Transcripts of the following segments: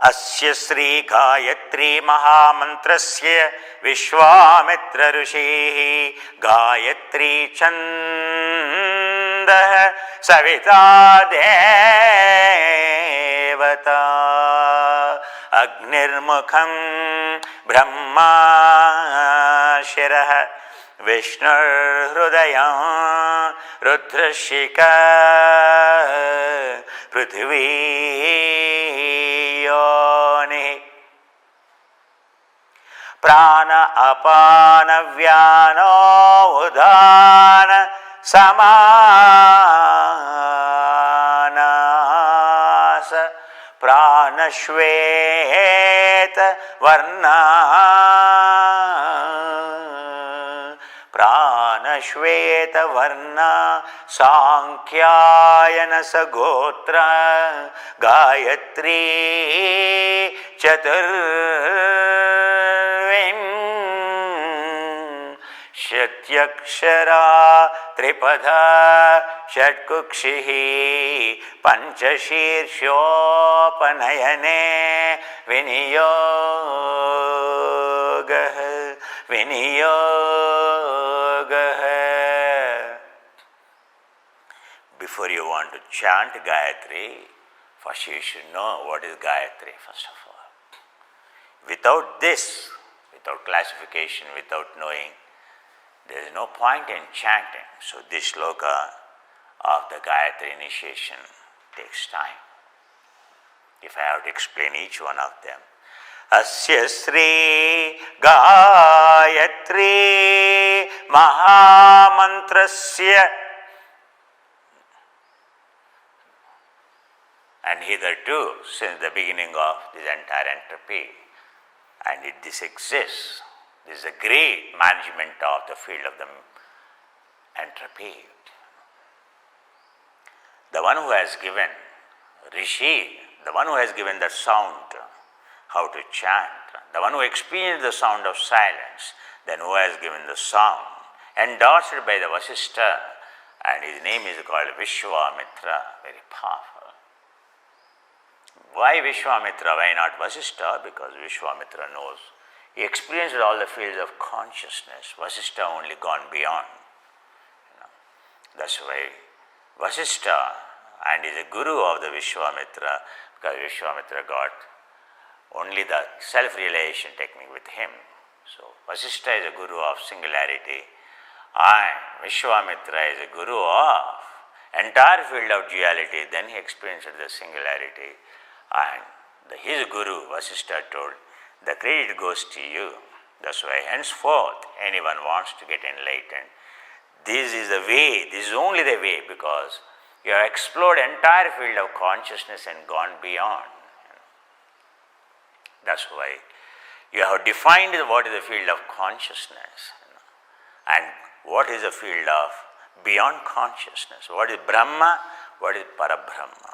अस्य श्री गायत्री महामन्त्रस्य विश्वामित्र ऋषिः गायत्री छन्दः सविता देवता अग्निर्मुखं ब्रह्मा शिरः विष्णुर्हृदयं रुद्रशिखा पृथिवी योनिः प्राण अपान व्यानो उदान समानास प्राणश्वेत वर्णा प्राणश्वेत वर्णा सांख्यायन सगोत्र गायत्री शत्यक्षरा त्रिपदा षट्कुक्षिः पंचशीर्षोपनयने विनियोगः विनियोगः. Before you want to chant Gayatri, first you should know what is Gayatri first of all. Without this, without classification, without knowing, there is no point in chanting. So this shloka of the Gayatri initiation takes time. If I have to explain each one of them. Asya Sri Gayatri Mahamantrasya. And hitherto, since the beginning of this entire entropy, and this exists, this is a great management of the field of the entropy. The one who has given, Rishi, the one who has given the sound, how to chant, the one who experienced the sound of silence, then who has given the sound, endorsed by the Vasishtha, and his name is called Vishwamitra, very powerful. Why Vishwamitra? Why not Vasishtha? Because Vishwamitra knows. He experienced all the fields of consciousness. Vasishtha only gone beyond. That's why Vasishtha and is a guru of the Vishwamitra, because Vishwamitra got only the self-realization technique with him. So Vasishtha is a guru of singularity, and Vishwamitra is a guru of entire field of duality. Then he experienced the singularity, and his guru Vasishtha told, the credit goes to you. That's why henceforth anyone wants to get enlightened, this is the way, this is only the way, because you have explored entire field of consciousness and gone beyond. That's why you have defined what is the field of consciousness and what is the field of beyond consciousness. What is Brahma, what is Parabrahma.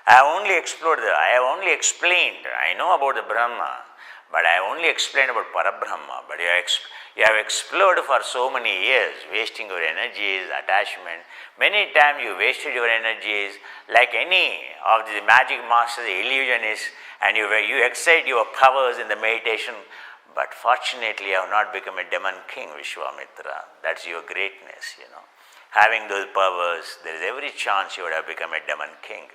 I have only explored I have only explained, I know about the Brahma, but I have only explained about Parabrahma. But you have explored for so many years, wasting your energies, attachment. Many times you wasted your energies like any of the magic masters, illusionists, and you excite your powers in the meditation. But fortunately, you have not become a demon king, Vishwamitra. That's your greatness, Having those powers, there is every chance you would have become a demon king.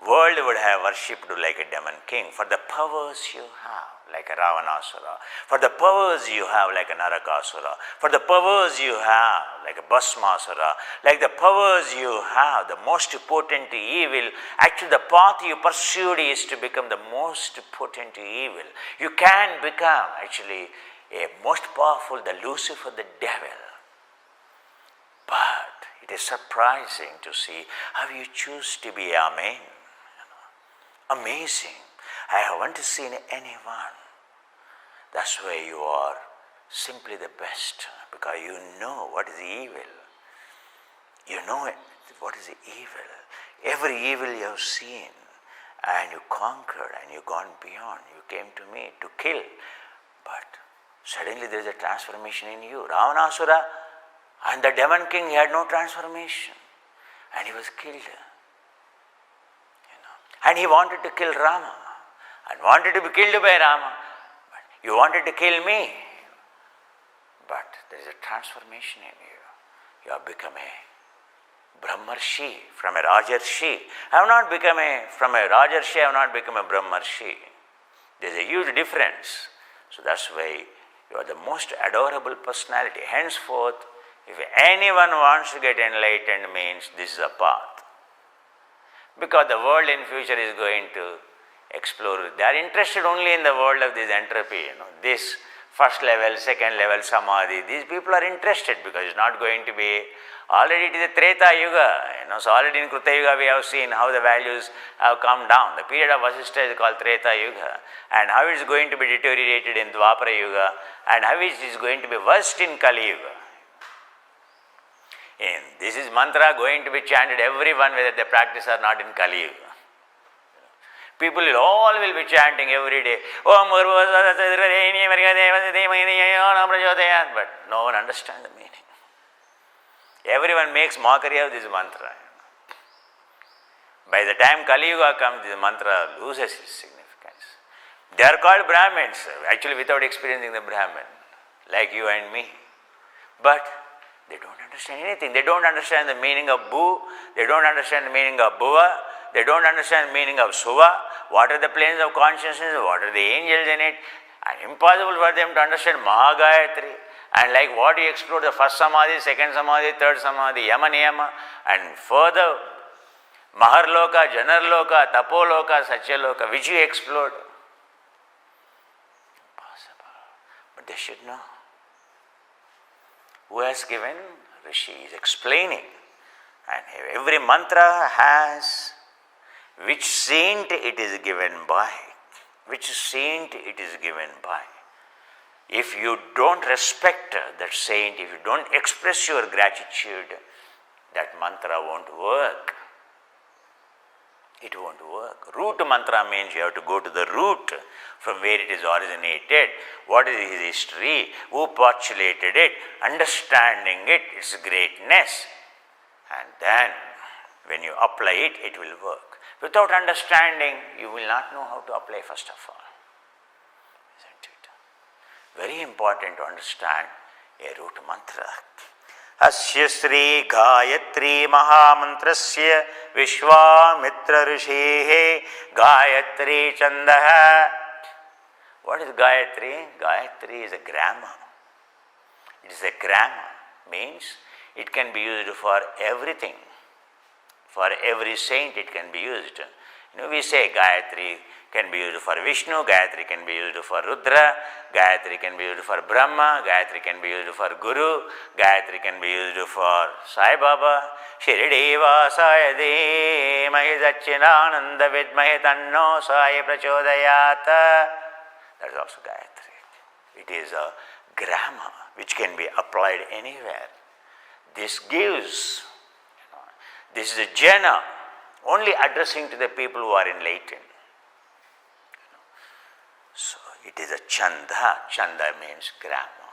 World would have worshipped you like a demon king for the powers you have, like a Ravanasura, for the powers you have like a Narakasura, for the powers you have like a Bhasmasura, like the powers you have, the most potent evil. Actually, the path you pursued is to become the most potent evil. You can become actually a most powerful, the Lucifer, the devil. But it is surprising to see how you choose to be Amen. Amazing. I haven't seen anyone. That's why you are simply the best, because you know what is evil. You know what is evil. Every evil you have seen, and you conquered, and you gone beyond. You came to me to kill. But suddenly there is a transformation in you. Ravanasura and the demon king, he had no transformation, and he was killed. And he wanted to kill Rama and wanted to be killed by Rama. But you wanted to kill me. But there is a transformation in you. You have become a Brahmarshi from a Rajarshi. I have not become from a Rajarshi, I have not become a Brahmarshi. There is a huge difference. So that's why you are the most adorable personality. Henceforth, if anyone wants to get enlightened, means this is a path. Because the world in future is going to explore. They are interested only in the world of this entropy. This first level, second level, samadhi. These people are interested because it's not going to be. Already it is a Treta Yuga. So already in Kruta Yuga we have seen how the values have come down. The period of Vasishtha is called Treta Yuga. And how it is going to be deteriorated in Dwapara Yuga. And how it is going to be worst in Kali Yuga. And this is mantra going to be chanted everyone whether they practice or not in Kali Yuga. People all will be chanting every day. But no one understands the meaning. Everyone makes mockery of this mantra. By the time Kali Yuga comes, this mantra loses its significance. They are called Brahmins, actually without experiencing the Brahman, like you and me. But they don't understand anything. They don't understand the meaning of Bu. They don't understand the meaning of Bhuva. They don't understand the meaning of Suva. What are the planes of consciousness? What are the angels in it? And impossible for them to understand Mahagayatri. And like what you explore, the first Samadhi, second Samadhi, third Samadhi, Yama Niyama, and further Maharloka, Janarloka, Tapoloka, Satyaloka, which you explored. Impossible. But they should know. Who has given? Rishi is explaining. And every mantra has which saint it is given by. Which saint it is given by. If you don't respect that saint, if you don't express your gratitude, that mantra won't work. It won't work. Root mantra means you have to go to the root from where it is originated. What is his history? Who postulated it? Understanding it, its greatness. And then when you apply it, it will work. Without understanding, you will not know how to apply first of all. Very important to understand a root mantra. Asya Sri Gayatri Mahamantrasya Vishwamitra Rishihe Gayatri Chandaha. What is Gayatri? Gayatri is a grammar. It is a grammar. Means it can be used for everything. For every saint it can be used. We say Gayatri can be used for Vishnu, Gayatri can be used for Rudra, Gayatri can be used for Brahma, Gayatri can be used for Guru, Gayatri can be used for Sai Baba. Shirideva Sayade Mahi Sacchidananda Vidmahi Tanno Sai Prachodayata. That is also Gayatri. It is a grammar which can be applied anywhere. This gives, this is a jhana, only addressing to the people who are enlightened. So it is a chanda. Chanda means grammar.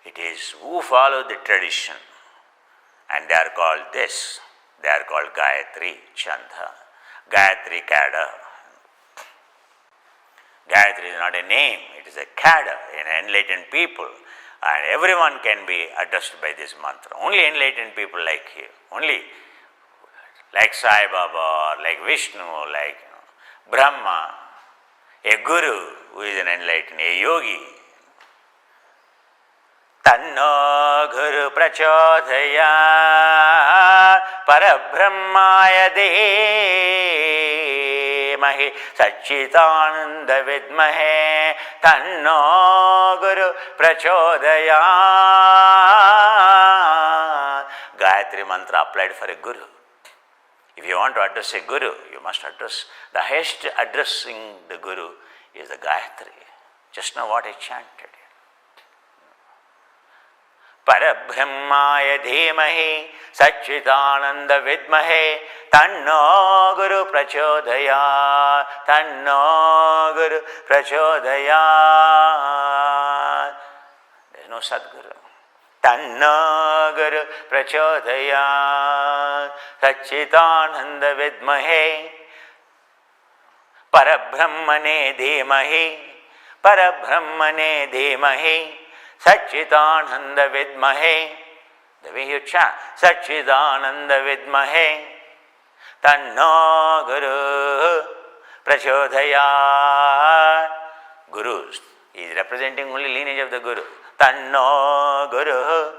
It is who follow the tradition, and they are called this. They are called Gayatri Chanda, Gayatri Kada. Gayatri is not a name; it is a Kada, an enlightened people, and everyone can be addressed by this mantra. Only enlightened people like you, only like Sai Baba, like Vishnu, like Brahma, a guru who is an enlightened, a yogi. Tanno Guru Prachodaya Parabrahmaya Deemahi Sacchidananda Vidmahe Tanno Guru Prachodaya. Gayatri mantra applied for a guru. If you want to address a guru, you must address, the highest addressing the guru is the Gayatri. Just now what I chanted. Parabrahmaya Dhemahi Sacchidananda Vidmahe Tanno Guru Prachodaya Tanno Guru Prachodaya. There is no Sadguru. Tanno Guru Prachodaya Sacchidananda Vidmahe Parabrahmane dhimahi, Parabrahmane dhimahi, Satchidananda vidmahe. The way you chant, Satchidananda vidmahe, Tanno Guru Prachodayat. Gurus, he is representing only lineage of the Guru. Tanno Guru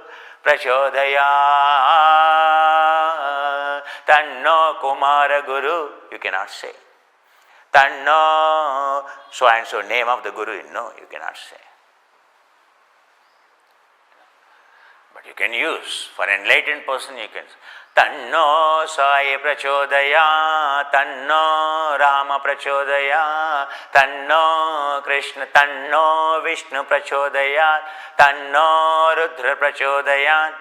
Prachodayat. Tanno Kumara Guru, you cannot say. Tanno so and so name of the Guru, no, you cannot say. But you can use, for enlightened person you can. Tanno Sai Prachodaya, Tanno Rama Prachodaya, Tanno Krishna, Tanno Vishnu Prachodaya, Tanno Rudra Prachodaya,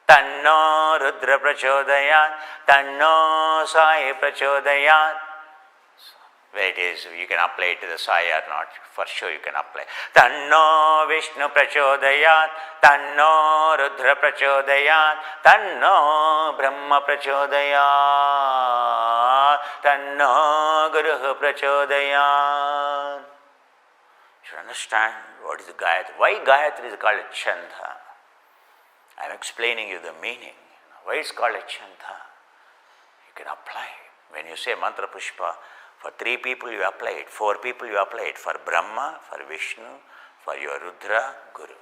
Tanno Rudra Prachodaya, Tanno Sai Prachodaya. Where it is, you can apply it to the Sai or not, for sure you can apply. Tanno Vishnu Prachodayat, Tanno Rudra Prachodayat, Tanno Brahma Prachodayat, Tanno Guru Prachodayat. You should understand what is the Gayatri. Why Gayatri is called a Chanda? I am explaining you the meaning. Why it's called a Chanda? You can apply. When you say Mantra Pushpa, for 3 people you apply it, 4 people you apply it, for Brahma, for Vishnu, for your Rudra, Guru.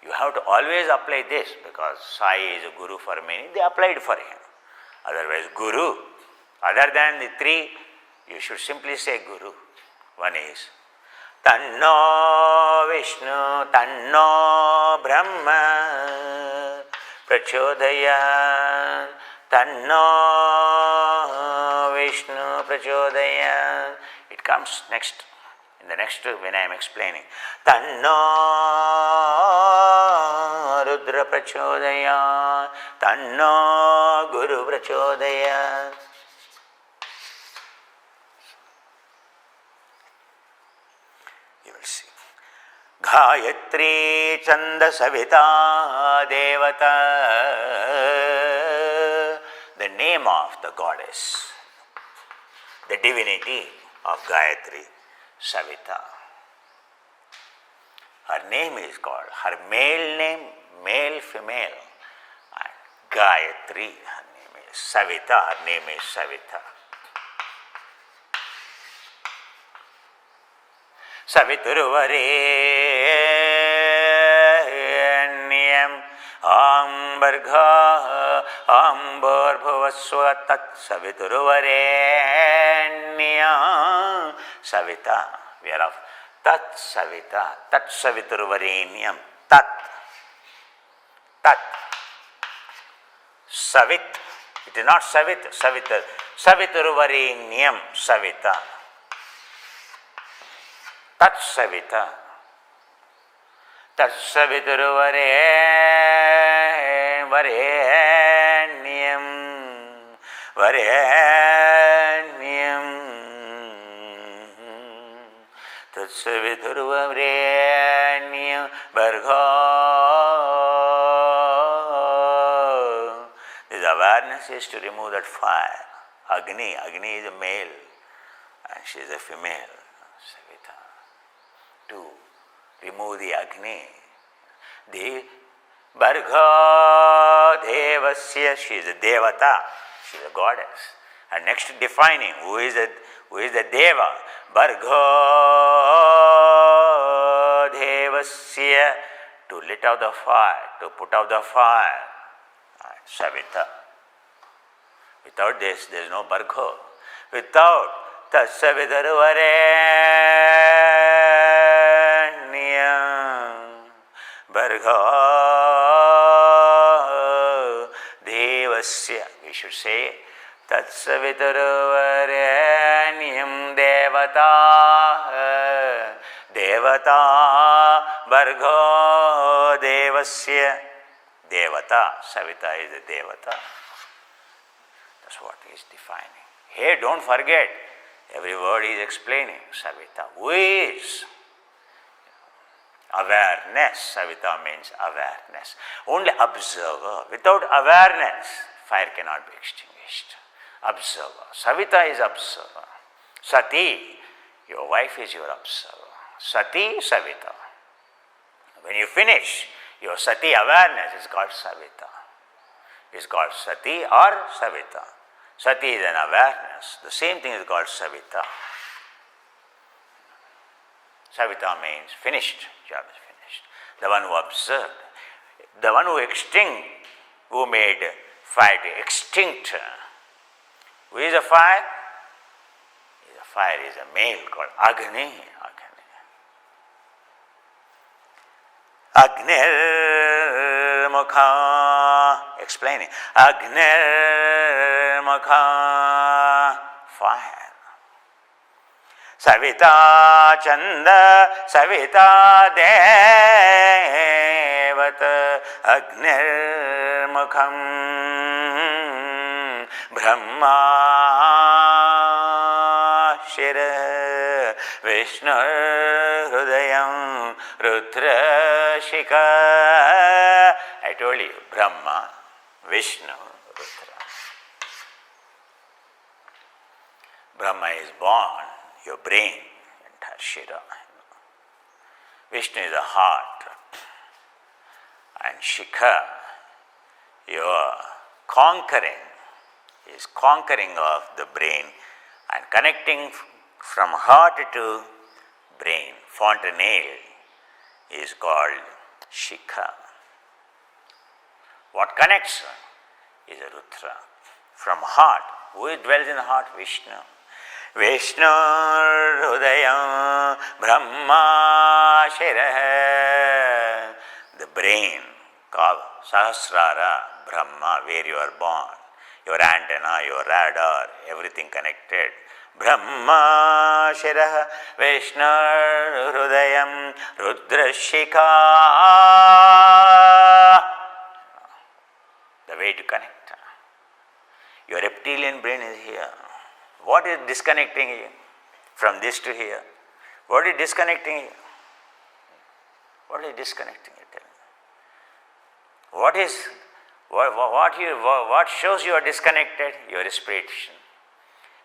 You have to always apply this because Sai is a Guru for many, they applied for him. Otherwise Guru, other than the 3, you should simply say Guru. One is Tanno Vishnu, Tanno Brahma Prachodaya, Tanno Vishnu Prachodaya. It comes next, in the next when I am explaining. Tanno Rudra Prachodaya, Tanno Guru Prachodaya. You will see. Gayatri Chanda Savita Devata, the name of the goddess, the divinity of Gayatri, Savita. Her name is called, her male name, male, female, and Gayatri, her name is Savita, her name is Savita. Saviturvarenyam ambargha ambarbhuvasva tat saviturvarenyam Savita. We are of tat Savita, tat saviturvarenyam, tat, tat, savit. It is not savit, savitur, saviturvarenyam, Savita. Tat Savita, Tat Saviturvarenyam, Varenyam, Tat Saviturvarenyam, Bhargo. This awareness is to remove that fire. Agni, Agni is a male and she is a female. To remove the Agni. The Bhargo Devasya, she is a Devata, she is a goddess. And next defining who is the Deva. Bhargo Devasya, to lit out the fire, to put out the fire. Savita. Without this, there is no Bhargo. Without Tasavitarvarenyam Bhargo Devasya. We should say Tatsavitarvarenyam Devata Devata Bhargo Devasya. Devata, Savita is the Devata. That's what he is defining. Here, don't forget, every word he is explaining. Savita, who is? Awareness. Savita means awareness. Only observer. Without awareness, fire cannot be extinguished. Observer. Savita is observer. Sati, your wife is your observer. Sati, Savita. When you finish, your Sati awareness is called Savita. It's called Sati or Savita. Sati is an awareness. The same thing is called Savita. Savita means finished, job is finished. The one who observed, the one who made fire to extinct. Who is a fire? Fire is a male called Agni. Agnir Mukha. Explaining. Agnir Mukha. Fire. Savita Chanda Savita Devat Agnir Mukham Brahma Shira Vishnu Hrudayam Rudra Shika. I told you, Brahma, Vishnu, Rudra. Brahma is born, your brain, entire Shira. Vishnu is the heart. And Shikha, your conquering of the brain and connecting from heart to brain, fontanelle, is called Shikha. What connects is a Rudra. From heart, who dwells in the heart? Vishnu. Vishnu Hrudayam Brahma Shirah. The brain, called Sahasrara, Brahma, where you are born. Your antenna, your radar, everything connected. Brahma Shirah Vishnu Hrudayam Rudra Shikha. The way to connect. Your reptilian brain is here. What is disconnecting you from this to here? What is disconnecting you? What is disconnecting you? Tell me. What shows you are disconnected? Your respiration,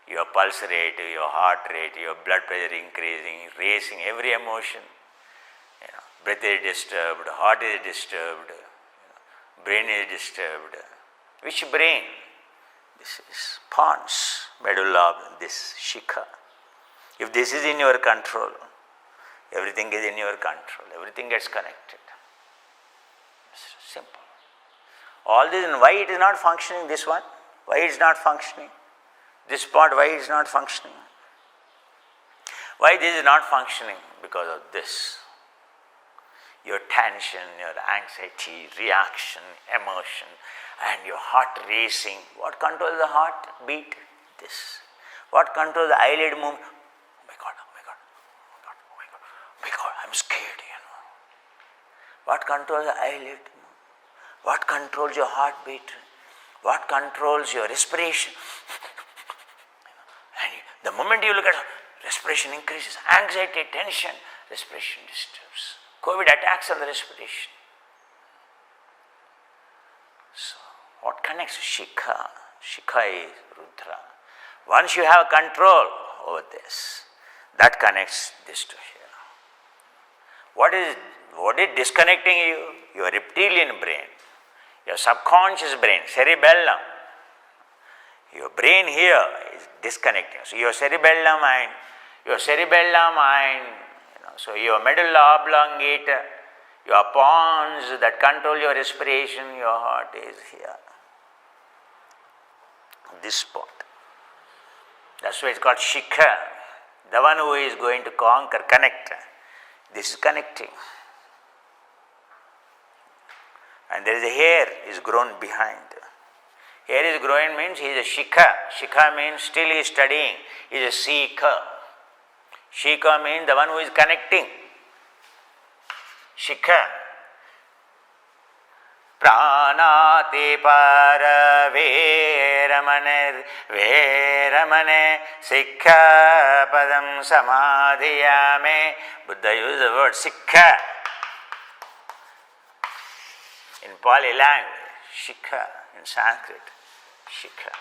your pulse rate, your heart rate, your blood pressure increasing, racing, every emotion. Breath is disturbed, heart is disturbed, brain is disturbed. Which brain? This is pons, medulla, this Shikha. If this is in your control, everything is in your control, everything gets connected. It's simple. All this, and why it is not functioning, this one? Why it is not functioning? This part, why it is not functioning? Why this is not functioning? Because of this. Your tension, your anxiety, reaction, emotion, and your heart racing. What controls the heart beat? This. What controls the eyelid movement? Oh my God, I'm scared, What controls the eyelid? What controls your heartbeat? What controls your respiration? And the moment you look at respiration increases, anxiety, tension, respiration disturbs. COVID attacks on the respiration. So, what connects? Shikha. Shikha is Rudra. Once you have control over this, that connects this to here. What is disconnecting you? Your reptilian brain, your subconscious brain, cerebellum. Your brain here is disconnecting. So your cerebellum and so your medulla oblongata, your pons that control your respiration, your heart is here. This spot. That's why it's called Shikha. The one who is going to conquer, connect. This is connecting. And there is a hair is grown behind. Hair is growing means he is a Shikha. Shikha means still he is studying. He is a seeker. Shikha means the one who is connecting. Shikha. Pranati para veramane sikha padam samadhiyame. Buddha used the word sikha. In Pali language, Shikha, in Sanskrit, Shikha.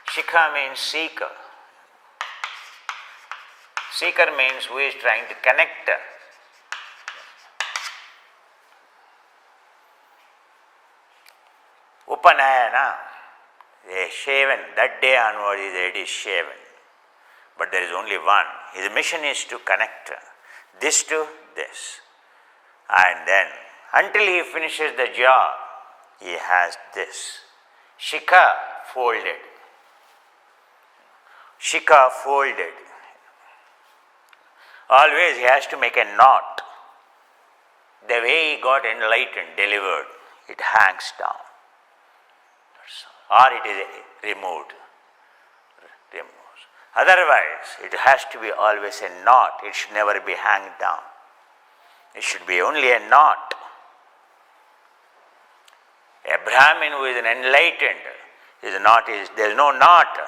Shikha means seeker. Seeker means who is trying to connect. Upanayana, a shaven, that day onward his head is shaven. But there is only one. His mission is to connect this to this. And then, until he finishes the job, he has this. Shikha folded. Shikha folded. Always he has to make a knot. The way he got enlightened, delivered, it hangs down. Or it is removed. Otherwise, it has to be always a knot. It should never be hanged down. It should be only a knot. A Brahmin who is an enlightened, there is no knot,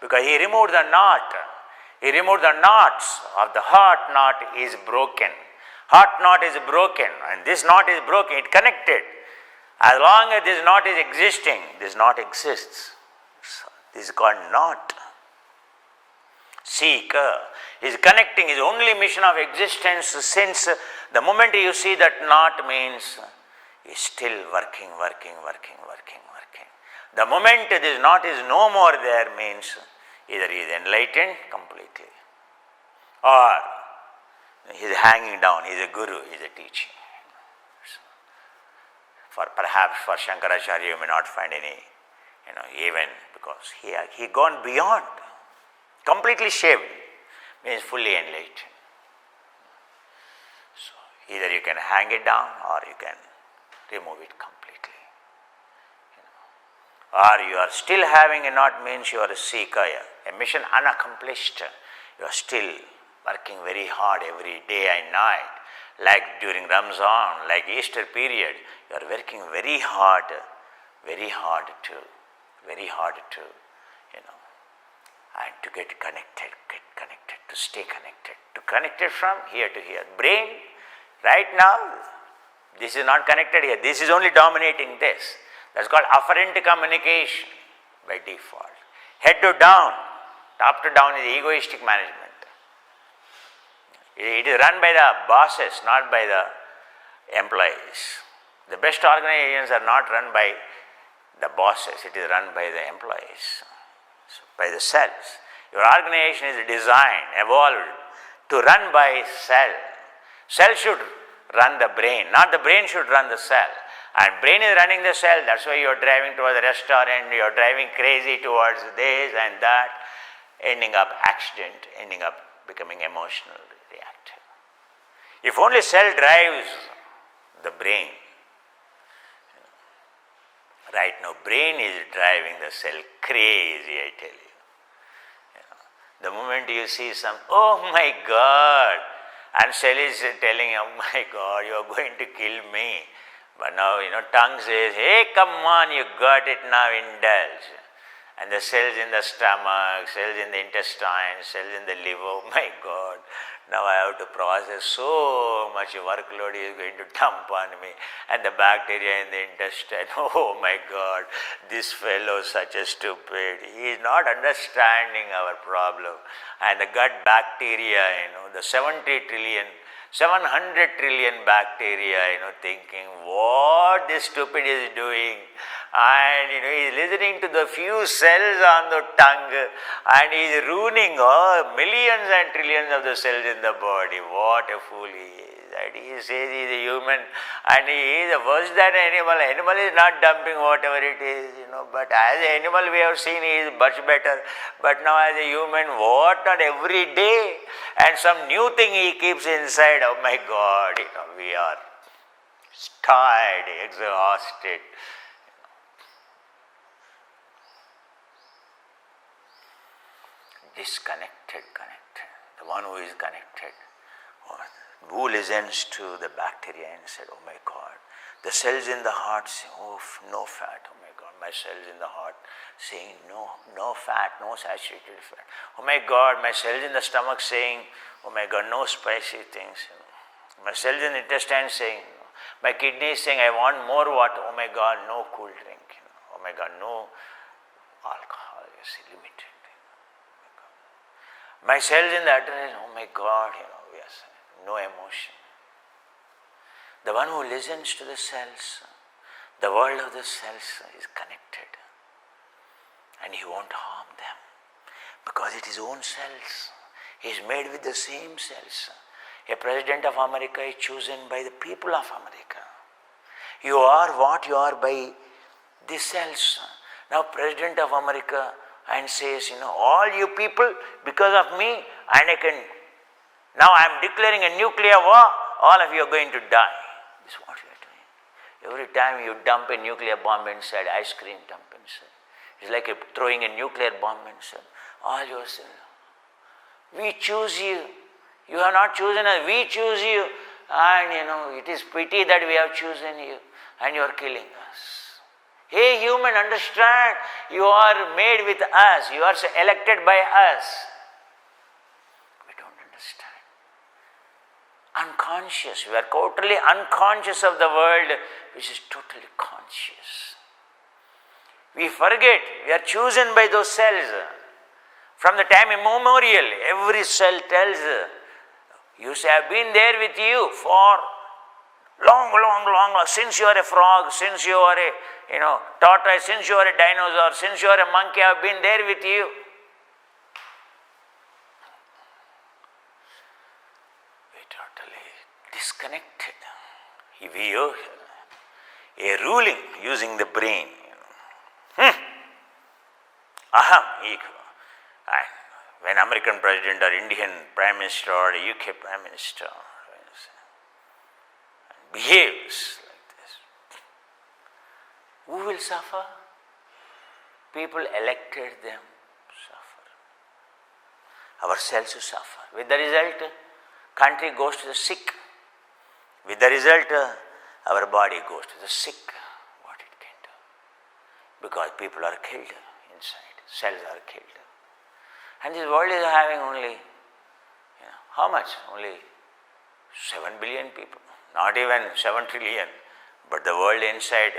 because he removed the knot. He removed the knots of the heart. Knot is broken. Heart knot is broken, and this knot is broken. It connected. As long as this knot is existing, this knot exists. So this is called knot. Seeker is connecting, his only mission of existence, since the moment you see that knot means he is still working. The moment this knot is no more there means either he is enlightened completely or he is hanging down, he is a guru, he is a teaching. Perhaps for Shankaracharya you may not find any, even because he gone beyond. Completely shaved means fully enlightened. So either you can hang it down or you can remove it completely. Or you are still having a knot means you are a seeker, a mission unaccomplished. You are still working very hard every day and night. Like during Ramzan, like Easter period, you are working very hard to, and to get connected, to stay connected, to connect it from here to here. Brain, right now, this is not connected here. This is only dominating this. That's called afferent communication by default. Head to down, top to down is egoistic management. It is run by the bosses, not by the employees. The best organizations are not run by the bosses, it is run by the employees, by the cells. Your organization is designed, evolved to run by cell. Cell should run the brain, not the brain should run the cell. And brain is running the cell, that's why you are driving towards the restaurant, you are driving crazy towards this and that, ending up accident, ending up becoming emotional, reactive. If only cell drives the brain, right now brain is driving the cell crazy, I tell you. The moment you see some, oh my God, and cell is telling, oh my God, you are going to kill me. But now, tongue says, hey, come on, you got it now, indulge. And the cells in the stomach, cells in the intestine, cells in the liver, oh my God, now I have to process so much workload is going to dump on me. And the bacteria in the intestine, oh my God, this fellow is such a stupid. He is not understanding our problem. And the gut bacteria, the 700 trillion bacteria, thinking what this stupid is doing. And he is listening to the few cells on the tongue and he is ruining millions and trillions of the cells in the body. What a fool he is. And he says he is a human and he is worse than an animal. Animal is not dumping whatever it is, but as an animal we have seen he is much better. But now as a human, what not every day and some new thing he keeps inside. Oh my God, we are tired, exhausted. Disconnected, connected. The one who is connected, who listens to the bacteria and said, oh my God, the cells in the heart say, oh, no fat, oh my God, my cells in the heart saying no fat, no saturated fat. Oh my God, my cells in the stomach saying, oh my God, no spicy things. My cells in the intestine saying, my kidneys saying, I want more water. Oh my God, no cool drink. Oh my God, no alcohol, you see, limited. My cells in the adrenaline, oh my God, yes, no emotion. The one who listens to the cells, the world of the cells is connected. And he won't harm them because it is his own cells. He is made with the same cells. A president of America is chosen by the people of America. You are what you are by these cells. Now President of America and says, all you people, because of me, and now I am declaring a nuclear war, all of you are going to die. This is what you are doing. Every time you dump a nuclear bomb inside, ice cream dump inside. It's like throwing a nuclear bomb inside. All your cells. We choose you. You have not chosen us, we choose you. And it is pity that we have chosen you and you are killing us. Hey human, understand, you are made with us, you are elected by us. We don't understand. Unconscious, we are totally unconscious of the world which is totally conscious. We forget, we are chosen by those cells. From the time immemorial, every cell tells, you say, I have been there with you for long, since you are a frog, since you are a tortoise, since you are a dinosaur, since you are a monkey, I have been there with you. We totally disconnected. We are a ruling using the brain. Aham, ego. And when American president or Indian prime minister or UK prime minister behaves like this, who will suffer? People elected them suffer. Our cells suffer. With the result, country goes to the sick. With the result, our body goes to the sick. What it can do? Because people are killed inside. Cells are killed. And this world is having only, how much? Only 7 billion people. Not even 7 trillion. But the world inside,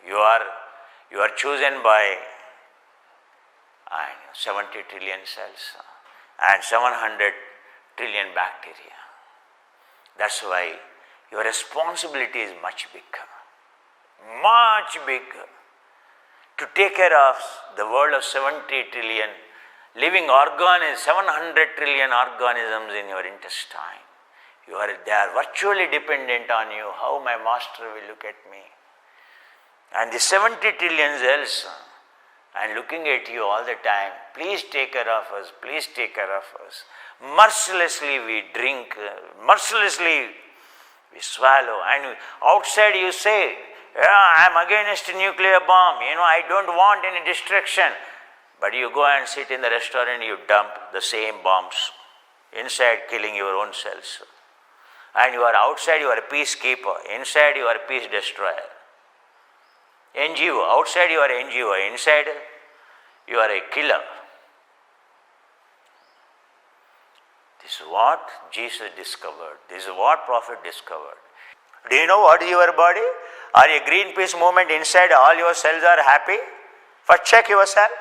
you are chosen by 70 trillion cells and 700 trillion bacteria. That's why your responsibility is much bigger. Much bigger. To take care of the world of 70 trillion living organisms, 700 trillion organisms in your intestine. They are virtually dependent on you, how my master will look at me. And the 70 trillion cells, and looking at you all the time, please take care of us, please take care of us. Mercilessly we drink, mercilessly we swallow, and outside you say, I am against nuclear bomb, I don't want any destruction. But you go and sit in the restaurant, you dump the same bombs inside, killing your own cells. And you are outside, you are a peacekeeper. Inside, you are a peace destroyer. NGO, outside you are NGO. Inside, you are a killer. This is what Jesus discovered. This is what Prophet discovered. Do you know what is your body? Are you a Greenpeace movement inside, all your cells are happy? First check yourself.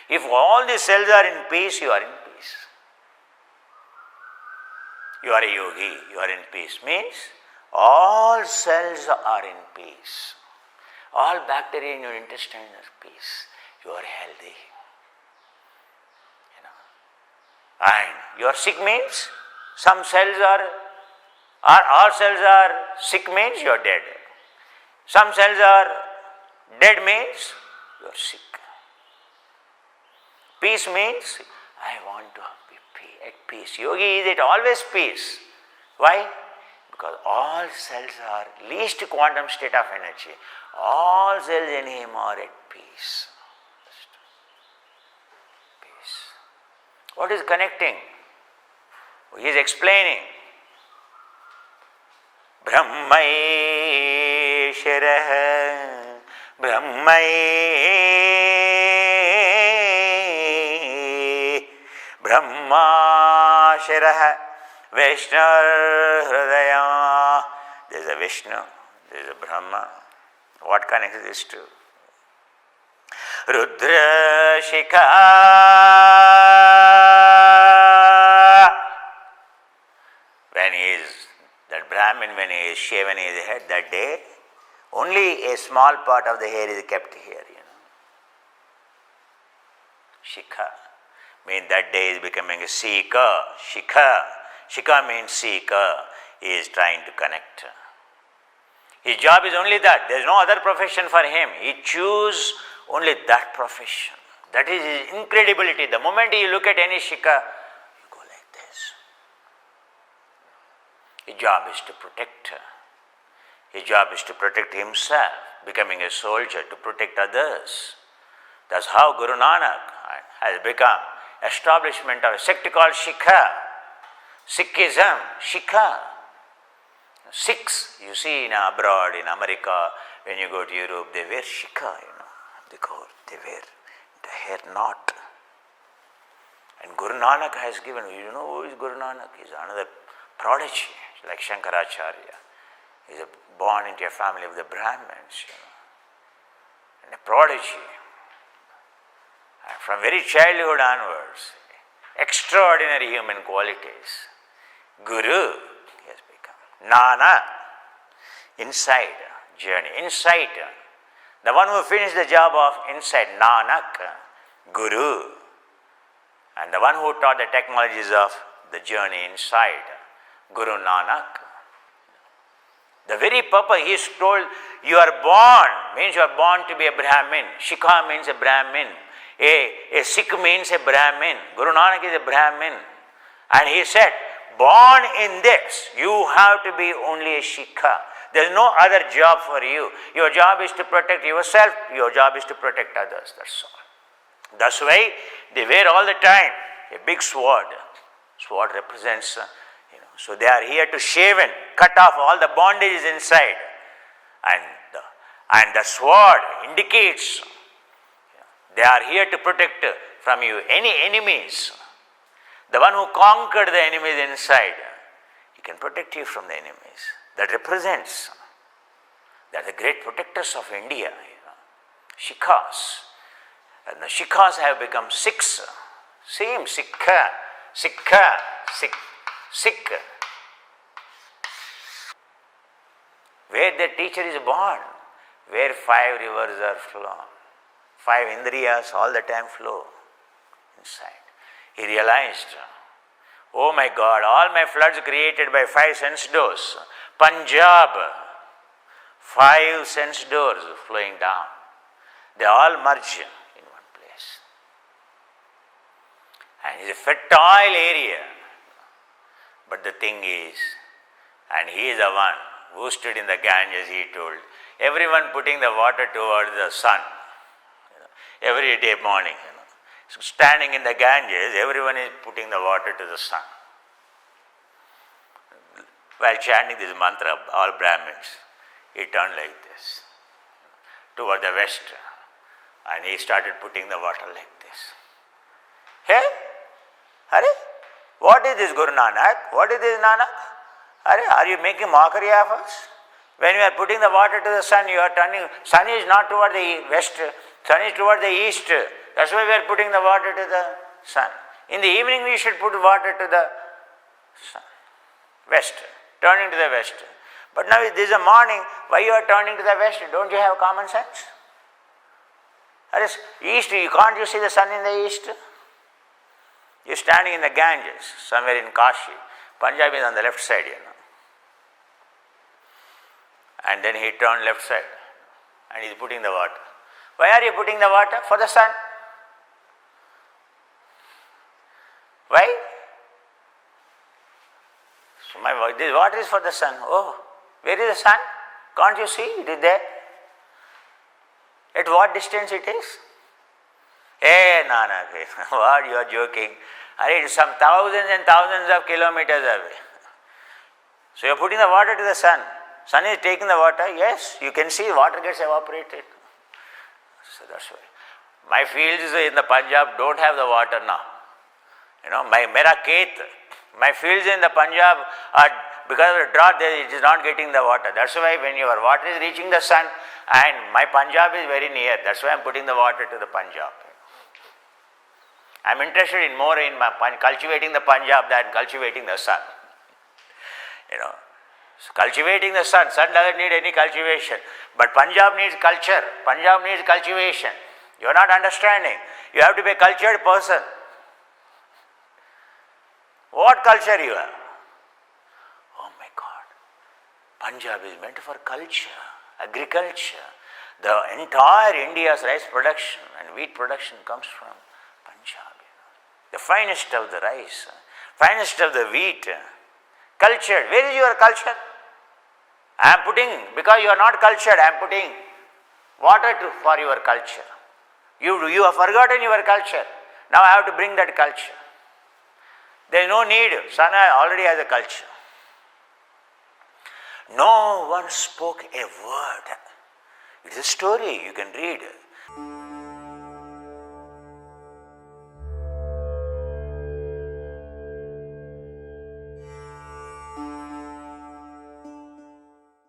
If all the cells are in peace, you are in peace. You are a yogi, you are in peace. Means all cells are in peace. All bacteria in your intestine are peace. You are healthy. And you are sick means some cells all cells are sick means you are dead. Some cells are dead means you are sick. Peace means, I want to be at peace. Yogi is at always peace. Why? Because all cells are least quantum state of energy. All cells in him are at peace. Peace. What is connecting? He is explaining. Brahmai Shirah Brahma Shirah Vishnu Hridaya. There is a Vishnu, there is a Brahma. What connects these two? Rudra Shikha That Brahmin, when he is shaven his head that day, only a small part of the hair is kept here, Shikha means that day is becoming a seeker. Shikha means seeker. He is trying to connect. His job is only that. There is no other profession for him. He chooses only that profession. That is his incredibility. The moment you look at any Shikha, you go like this. His job is to protect. His job is to protect himself, becoming a soldier to protect others. That's how Guru Nanak has become establishment of a sect called Shikha. Sikhism, Shikha. Sikhs, you see in abroad, in America, when you go to Europe, they wear Shikha, they wear the hair knot. And Guru Nanak has given, who is Guru Nanak? He is another prodigy, like Shankaracharya. He is born into a family of the Brahmins, and a prodigy. And from very childhood onwards, extraordinary human qualities. Guru, he has become. Nana, inside journey, insight. The one who finished the job of insight, Nanak, Guru. And the one who taught the technologies of the journey inside, Guru Nanak. The very purpose, he is told, you are born, means you are born to be a Brahmin. Shikha means a Brahmin. A Sikh means a Brahmin. Guru Nanak is a Brahmin. And he said, born in this, you have to be only a Shikha. There is no other job for you. Your job is to protect yourself, your job is to protect others, that's all. That's why they wear all the time a big sword. Sword represents, so they are here to shave and cut off all the bondages inside. And the sword indicates they are here to protect from you any enemies. The one who conquered the enemies inside, he can protect you from the enemies. That represents, they are the great protectors of India, Shikhas. And the Shikhas have become Sikhs. Same Sikha, Sikh. Where the teacher is born, where 5 rivers are flown, 5 Indriyas all the time flow inside. He realized, oh my God, all my floods created by 5 sense doors, Punjab, 5 sense doors flowing down, they all merge in one place. And it's a fertile area. But the thing is, and he is the one who stood in the Ganges, he told, everyone putting the water towards the sun, every day morning. So standing in the Ganges, everyone is putting the water to the sun. While chanting this mantra, all Brahmins, he turned like this, toward the west, and he started putting the water like this. Hey, Hare, what is this Guru Nanak? What is this Nanak? Are you making mockery of us? When you are putting the water to the sun, you are turning, sun is not toward the west, sun is toward the east. That's why we are putting the water to the sun. In the evening we should put water to the sun. West, turning to the west. But now this is a morning, why you are turning to the west? Don't you have common sense? East, can't you see the sun in the east? You are standing in the Ganges, somewhere in Kashi. Punjab is on the left side, And then he turned left side and he is putting the water. Why are you putting the water? For the sun. Why? So this water is for the sun. Oh, where is the sun? Can't you see? It is there. At what distance it is? Hey Nanak, what you are joking? It is some thousands and thousands of kilometers away. So you are putting the water to the sun. Sun is taking the water, yes, you can see water gets evaporated. So that's why. My fields in the Punjab don't have the water now. Mera Khet, my fields in the Punjab are, because of the drought, it is not getting the water. That's why when your water is reaching the sun, and my Punjab is very near, that's why I am putting the water to the Punjab. I am interested in cultivating the Punjab than cultivating the sun. So cultivating the sun. Sun doesn't need any cultivation. But Punjab needs culture. Punjab needs cultivation. You are not understanding. You have to be a cultured person. What culture you have? Oh my God. Punjab is meant for culture, agriculture. The entire India's rice production and wheat production comes from Punjab. The finest of the rice, finest of the wheat, cultured. Where is your culture? I am putting, because you are not cultured, I am putting water for your culture. You have forgotten your culture. Now I have to bring that culture. There is no need. Sana already has a culture. No one spoke a word. It is a story you can read.